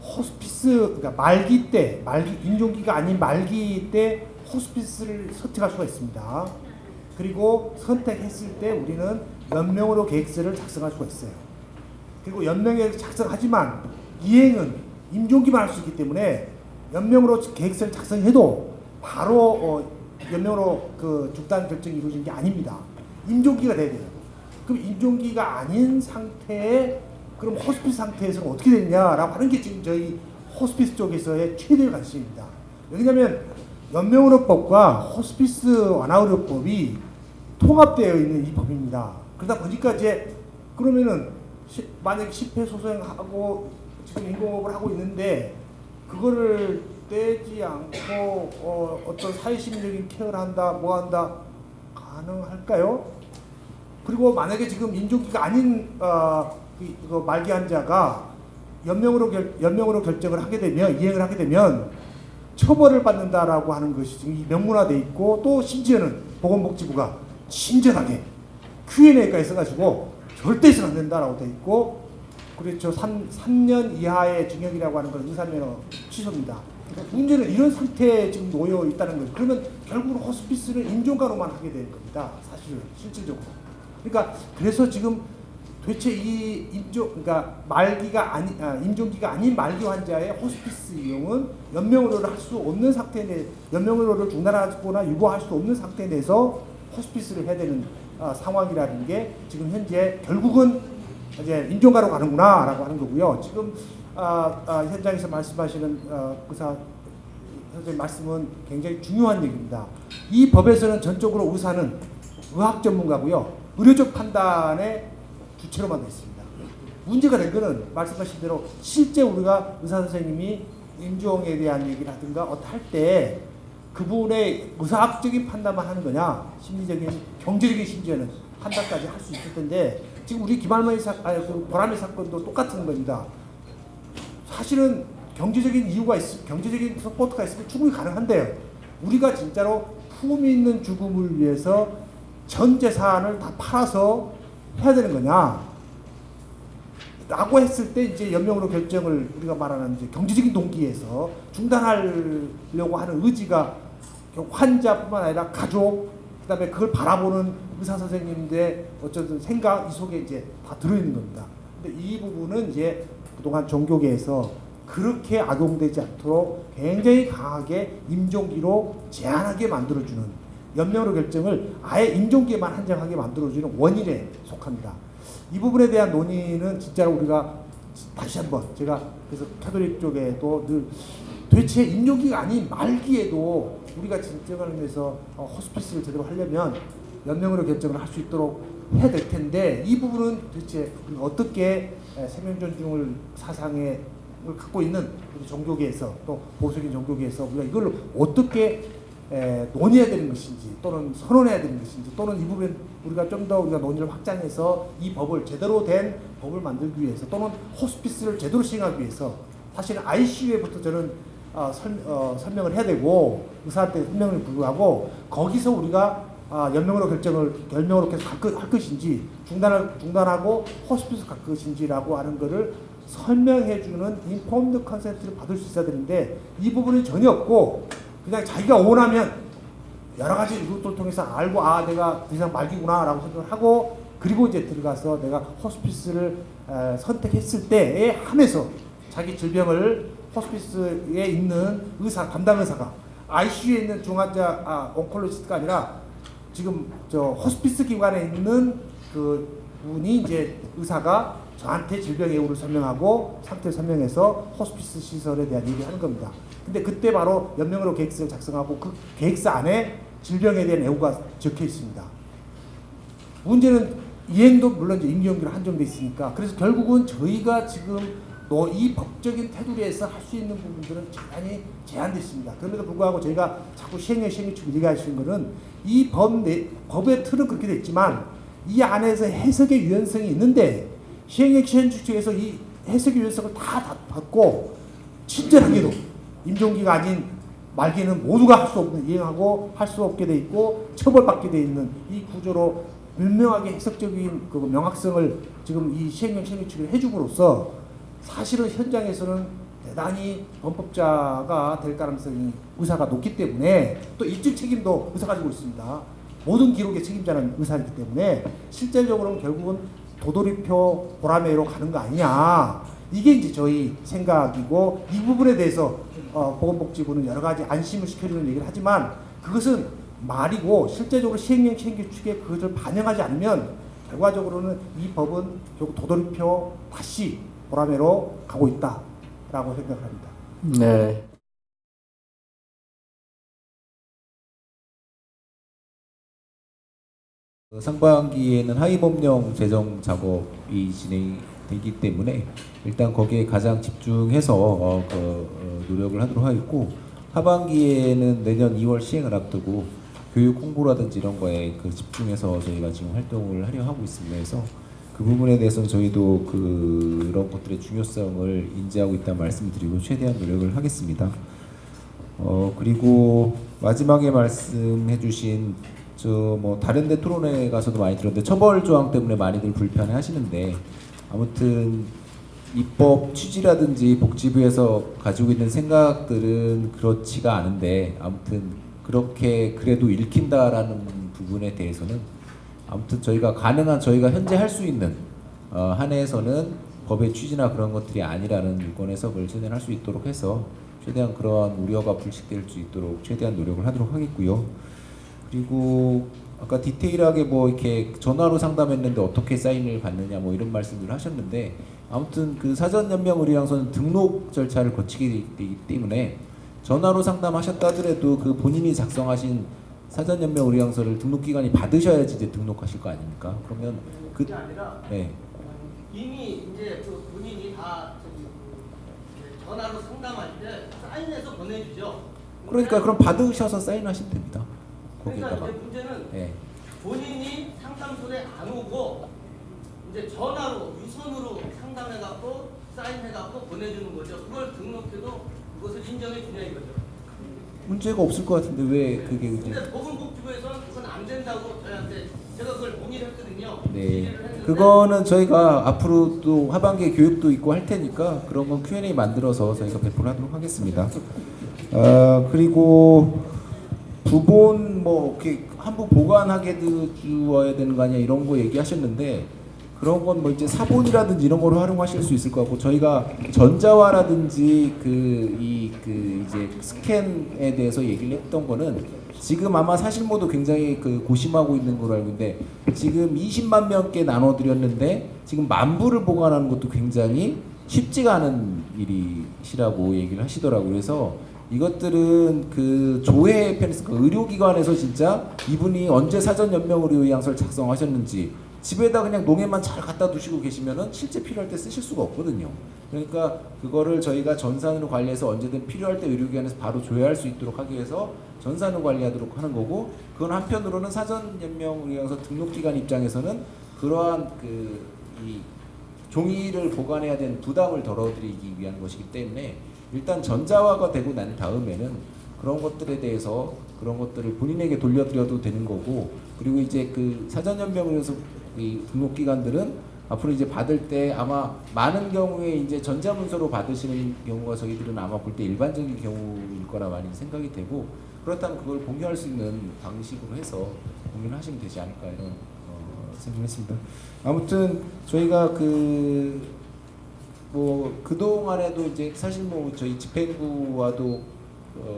호스피스, 그러니까 말기 때, 임종기가 아닌 말기 때 호스피스를 선택할 수가 있습니다. 그리고 선택했을 때 우리는 연명으로 계획서를 작성할 수가 있어요. 그리고 연명에 작성하지만 이행은 임종기만 할 수 있기 때문에 연명으로 계획서를 작성해도 바로 연명으로 그 중단 결정이 이루어진 게 아닙니다. 임종기가 돼야 돼요. 그럼 임종기가 아닌 상태에 그럼 호스피스 상태에서는 어떻게 되느냐라고 하는 게 지금 저희 호스피스 쪽에서의 최대의 관심입니다. 왜냐하면 연명의료법과 호스피스 완화의료법이 통합되어 있는 이 법입니다. 그러다 보니까 이제 그러면은 만약 10회 소생하고 지금 인공호흡을 하고 있는데 그거를 떼지 않고 어떤 사회심리적인 케어를 한다, 뭐 한다 가능할까요? 그리고 만약에 지금 임종기가 아닌 그 말기 환자가 연명으로 결정을 하게 되면 이행을 하게 되면 처벌을 받는다라고 하는 것이 지금 이 명문화돼 있고 또 심지어는 보건복지부가 친절하게 Q&A가 있어가지고 절대 있으면 안 된다라고 돼 있고 그렇죠. 3년 이하의 징역이라고 하는 건 의사면허 취소입니다. 문제는 이런 상태에 지금 놓여 있다는 거죠. 그러면 결국은 호스피스는 임종가로만 하게 될 겁니다. 사실은 실질적으로. 그러니까 그래서 지금 도대체 이 그러니까 임종기가 아닌 말기 환자의 호스피스 이용은 연명의료를 할 수 없는 상태 내 연명의료를 중단하거나 유보할 수 없는 상태 내에서 호스피스를 해야 되는 상황이라는 게 지금 현재 결국은 이제 임종가로 가는구나라고 하는 거고요. 지금 현장에서 말씀하시는 의사 선생님 말씀은 굉장히 중요한 얘기입니다. 이 법에서는 전적으로 의사는 의학 전문가고요. 의료적 판단의 주체로만 되어 있습니다. 문제가 된 거는 말씀하신 대로 실제 우리가 의사 선생님이 임종에 대한 얘기를 하든가 할 때 그분의 의사학적인 판단만 하는 거냐, 심리적인, 경제적인 심지어는 판단까지 할 수 있을 텐데 지금 우리 김할머니 그 보람의 사건도 똑같은 겁니다. 사실은 경제적인 이유가 경제적인 서포트가 있으면 충분히 가능한데요. 우리가 진짜로 품위 있는 죽음을 위해서 전 재산을 다 팔아서 해야 되는 거냐? 라고 했을 때 이제 연명으로 결정을 우리가 말하는 이제 경제적인 동기에서 중단하려고 하는 의지가 환자뿐만 아니라 가족, 그다음에 그걸 바라보는 의사 선생님들의 어쨌든 생각 이 속에 이제 다 들어있는 겁니다. 근데 이 부분은 이제 그동안 종교계에서 그렇게 악용되지 않도록 굉장히 강하게 임종기로 제한하게 만들어주는 연명으로 결정을 아예 임종기에만 한정하게 만들어주는 원인에 속합니다. 이 부분에 대한 논의는 진짜로 우리가 다시 한번 제가 그래서 카톨릭 쪽에도 늘 도대체 임종기가 아닌 말기에도 우리가 진정한 의미에서 호스피스를 제대로 하려면 연명으로 결정을 할 수 있도록 해야 될 텐데 이 부분은 도대체 우리가 어떻게 생명 존중을 사상을 갖고 있는 우리 종교계에서 또 보수적인 종교계에서 우리가 이걸 어떻게 논의해야 되는 것인지 또는 선언해야 되는 것인지 또는 이 부분 우리가 좀 더 우리가 논의를 확장해서 이 법을 제대로 된 법을 만들기 위해서 또는 호스피스를 제대로 시행하기 위해서 사실은 ICU에부터 저는 설명을 해야 되고 의사한테 설명을 불구하고 거기서 우리가 연명으로 결명으로 계속 할 것인지 중단하고 호스피스 갈 것인지라고 하는 거를 설명해주는 인포먼드 컨센트를 받을 수 있어야 되는데 이 부분이 전혀 없고 그냥 자기가 원하면 여러 가지 루트를 통해서 알고 내가 더 이상 말기구나 라고 생각을 하고 그리고 이제 들어가서 내가 호스피스를 선택했을 때에 한해서 자기 질병을 호스피스에 있는 담당 의사가 ICU에 있는 중환자 온콜로지스트가 아니라 지금 저 호스피스 기관에 있는 그 분이 이제 의사가 저한테 질병의 이유를 설명하고 상태를 설명해서 호스피스 시설에 대한 얘기를 하는 겁니다. 근데 그때 바로 연명으로 계획서를 작성하고 그 계획서 안에 질병에 대한 애호가 적혀 있습니다. 문제는 이행도 물론 이제 임기연기로 한정돼 있으니까 그래서 결국은 저희가 지금 이 법적인 테두리에서 할 수 있는 부분들은 대단히 제한되어 있습니다. 그럼에도 불구하고 저희가 자꾸 시행령축 얘기하시는 것은 이 법의 틀은 그렇게 돼 있지만 이 안에서 해석의 유연성이 있는데 시행령축에서 이 해석의 유연성을 다 받고 친절하게도 임종기가 아닌 말기는 모두가 할 수 없는 이행하고 할 수 없게 돼 있고 처벌받게 돼 있는 이 구조로 분명하게 해석적인 그 명확성을 지금 이 시행령축을 해줌으로써 사실은 현장에서는 대단히 범법자가 될 가능성이 의사가 높기 때문에 또 입증 책임도 의사가 가지고 있습니다. 모든 기록의 책임자는 의사이기 때문에 실질적으로는 결국은 도돌이표 보라매로 가는 거 아니냐. 이게 이제 저희 생각이고 이 부분에 대해서 보건복지부는 여러 가지 안심을 시켜주는 얘기를 하지만 그것은 말이고 실제적으로 시행령 시행규칙에 그것을 반영하지 않으면 결과적으로는 이 법은 결국 도돌이표 다시 보라매로 가고 있다라고 생각합니다. 네. 상반기에는 하위법령 제정 작업이 진행되기 때문에 일단 거기에 가장 집중해서 노력을 하도록 하겠고, 하반기에는 내년 2월 시행을 앞두고 교육 홍보라든지 이런 거에 집중해서 저희가 지금 활동을 하려 하고 있습니다. 그래서 그 부분에 대해서는 저희도 그런 것들의 중요성을 인지하고 있다는 말씀을 드리고 최대한 노력을 하겠습니다. 그리고 마지막에 말씀해주신 뭐 다른 데 토론회 가서도 많이 들었는데 처벌 조항 때문에 많이들 불편해 하시는데, 아무튼 입법 취지라든지 복지부에서 가지고 있는 생각들은 그렇지가 않은데, 아무튼 그렇게 그래도 읽힌다라는 부분에 대해서는 아무튼 저희가 가능한 저희가 현재 할 수 있는 한해에서는 법의 취지나 그런 것들이 아니라는 유권 해석을 최대한 할 수 있도록 해서 최대한 그러한 우려가 불식될 수 있도록 최대한 노력을 하도록 하겠고요. 그리고 아까 디테일하게 뭐 이렇게 전화로 상담했는데 어떻게 사인을 받느냐 뭐 이런 말씀들을 하셨는데, 아무튼 그 사전연명의료양서는 등록 절차를 거치게 되기 때문에 전화로 상담하셨다 하더라도 그 본인이 작성하신 사전연명의료양서를 등록기관이 받으셔야지 이제 등록하실 거 아닙니까? 그러면 그게 아니라 네. 이미 이제 그 본인이 다 전화로 상담할 때 사인해서 보내주죠. 그러니까 그럼 받으셔서 사인하시면 됩니다. 그러니까 거기에다가. 이제 문제는 네. 본인이 상담소에 안 오고 이제 전화로 유선으로 상담해갖고 사인해갖고 보내주는 거죠. 그걸 등록해도 그것을 인정해 주냐 이거죠. 문제가 없을 것 같은데 왜 그게 이제. 근데 보건복지부에서는 그건 안 된다고 저희한테 제가 그걸 문의를 했거든요. 네, 질의를 했는데 그거는 저희가 앞으로 또 하반기에 교육도 있고 할 테니까 그런 건 Q&A 만들어서 저희가 배포를 하도록 하겠습니다. 그리고 부본 뭐 이렇게 한부 보관하게 주어야 되는 거 아니야 이런 거 얘기하셨는데, 그런 건 뭐 이제 사본이라든지 이런 거로 활용하실 수 있을 것 같고, 저희가 전자화라든지 이제 스캔에 대해서 얘기를 했던 거는 지금 아마 사실모도 굉장히 고심하고 있는 걸로 알고 있는데, 지금 20만 명께 나눠드렸는데 지금 10,000부를 보관하는 것도 굉장히 쉽지가 않은 일이시라고 얘기를 하시더라고요. 그래서 이것들은 그 조회 편에서 의료기관에서 진짜 이분이 언제 사전연명의료양서를 작성하셨는지 집에다 그냥 농에만 잘 갖다 두시고 계시면은 실제 필요할 때 쓰실 수가 없거든요. 그러니까 그거를 저희가 전산으로 관리해서 언제든 필요할 때 의료기관에서 바로 조회할 수 있도록 하기 위해서 전산으로 관리하도록 하는 거고, 그건 한편으로는 사전연명의료양서 등록기관 입장에서는 그러한 이 종이를 보관해야 되는 부담을 덜어드리기 위한 것이기 때문에 일단 전자화가 되고 난 다음에는 그런 것들에 대해서 그런 것들을 본인에게 돌려드려도 되는 거고, 그리고 이제 그 사전연명의료소 이 등록기관들은 앞으로 이제 받을 때 아마 많은 경우에 이제 전자문서로 받으시는 경우가 저희들은 아마 볼 때 일반적인 경우일 거라 많이 생각이 되고, 그렇다면 그걸 공유할 수 있는 방식으로 해서 공유를 하시면 되지 않을까 이런 생각했습니다. 아무튼 저희가 뭐 그동안에도 이제 사실 뭐 저희 집행부와도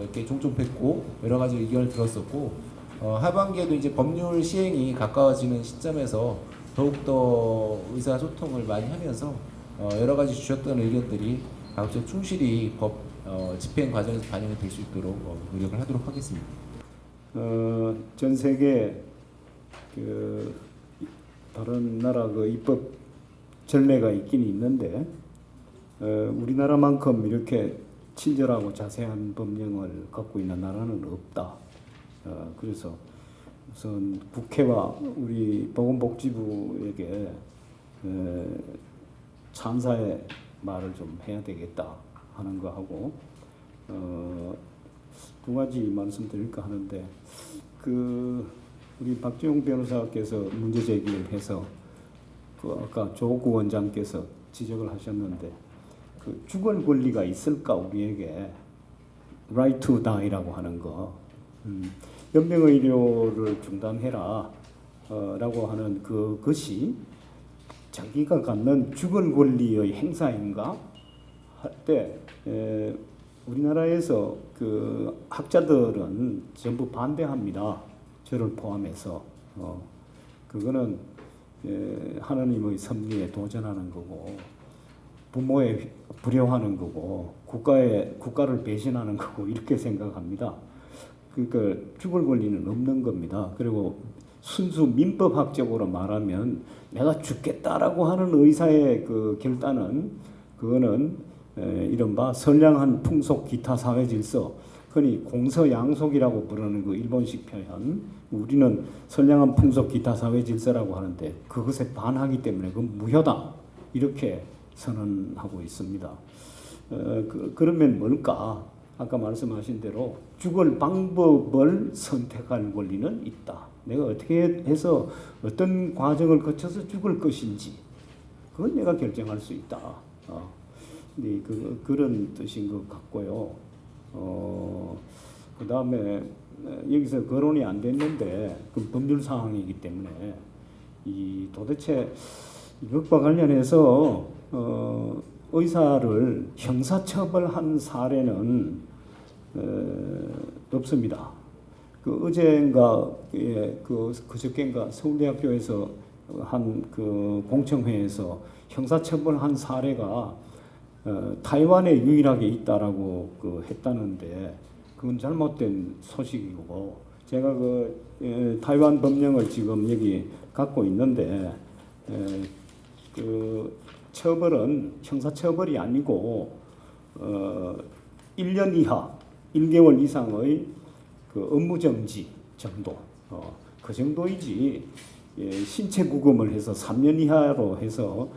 이렇게 종종 뵙고 여러 가지 의견을 들었었고, 하반기에도 이제 법률 시행이 가까워지는 시점에서 더욱더 의사소통을 많이 하면서 여러 가지 주셨던 의견들이 가급적 충실히 법 집행 과정에서 반영이 될 수 있도록 노력을 하도록 하겠습니다. 전 세계 다른 나라 입법 전례가 있긴 있는데 우리나라만큼 이렇게 친절하고 자세한 법령을 갖고 있는 나라는 없다. 그래서 우선 국회와 우리 보건복지부에게 찬사의 말을 좀 해야 되겠다 하는 거 하고, 두 가지 말씀드릴까 하는데, 우리 박재용 변호사께서 문제 제기를 해서 아까 조국 원장께서 지적을 하셨는데, 그 죽을 권리가 있을까 우리에게 right to die라고 하는 거 연명의료를 중단해라 라고 하는 그것이 자기가 갖는 죽을 권리의 행사인가 할 때 우리나라에서 그 학자들은 전부 반대합니다. 저를 포함해서 그거는 하나님의 섭리에 도전하는 거고 부모에 불효하는 거고 국가를 배신하는 거고 이렇게 생각합니다. 그러니까 죽을 권리는 없는 겁니다. 그리고 순수 민법학적으로 말하면 내가 죽겠다라고 하는 의사의 그 결단은 그거는 이른바 선량한 풍속 기타 사회 질서, 흔히 공서양속이라고 부르는 그 일본식 표현, 우리는 선량한 풍속 기타 사회 질서라고 하는데 그것에 반하기 때문에 그건 무효다 이렇게 선언하고 있습니다. 그러면 뭘까? 아까 말씀하신 대로 죽을 방법을 선택할 권리는 있다. 내가 어떻게 해서 어떤 과정을 거쳐서 죽을 것인지 그건 내가 결정할 수 있다. 네, 그런 뜻인 것 같고요. 그 다음에 여기서 거론이 안 됐는데 그 법률 사항이기 때문에 이 도대체 이것과 관련해서 의사를 형사처벌한 사례는 없습니다. 그 어제인가 그저께인가 서울대학교에서 한 그 공청회에서 형사처벌한 사례가 타이완에 유일하게 있다라고 했다는데 그건 잘못된 소식이고 제가 타이완 법령을 지금 여기 갖고 있는데 그 처벌은 형사처벌이 아니고 1년 이하 1개월 이상의 그 업무정지 정도 그 정도이지 신체 구금을 해서 3년 이하로 해서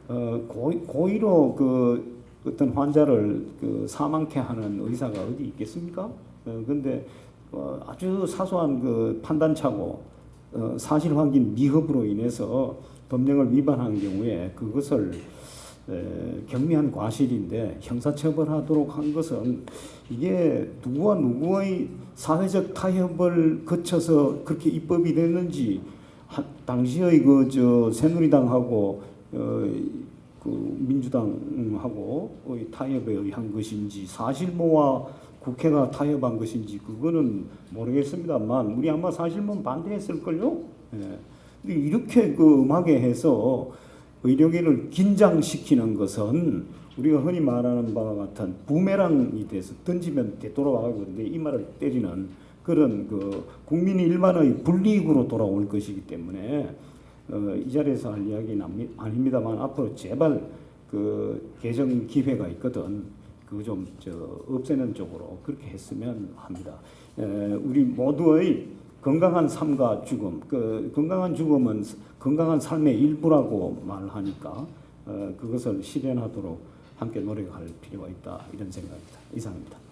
고의로 그 어떤 환자를 사망케 하는 의사가 어디 있겠습니까? 근데 아주 사소한 그 판단차고 사실 확인 미흡으로 인해서 법령을 위반한 경우에 그것을 경미한 과실인데 형사처벌하도록 한 것은 이게 누구와 누구의 사회적 타협을 거쳐서 그렇게 입법이 됐는지 당시의 새누리당하고 그 민주당하고 타협에 의한 것인지 사실모와 국회가 타협한 것인지 그거는 모르겠습니다만 우리 아마 사실모 반대했을걸요. 예. 근데 이렇게 음하게 해서 의료계를 긴장시키는 것은 우리가 흔히 말하는 바와 같은 부메랑이 돼서 던지면 되돌아와가는데 이 말을 때리는 그런 국민 일반의 불이익으로 돌아올 것이기 때문에 이 자리에서 할 이야기는 아닙니다만 앞으로 제발 개정 기회가 있거든 그거 좀 없애는 쪽으로 그렇게 했으면 합니다. 우리 모두의 건강한 삶과 죽음, 건강한 죽음은 건강한 삶의 일부라고 말하니까 그것을 실현하도록 함께 노력할 필요가 있다 이런 생각입니다. 이상입니다.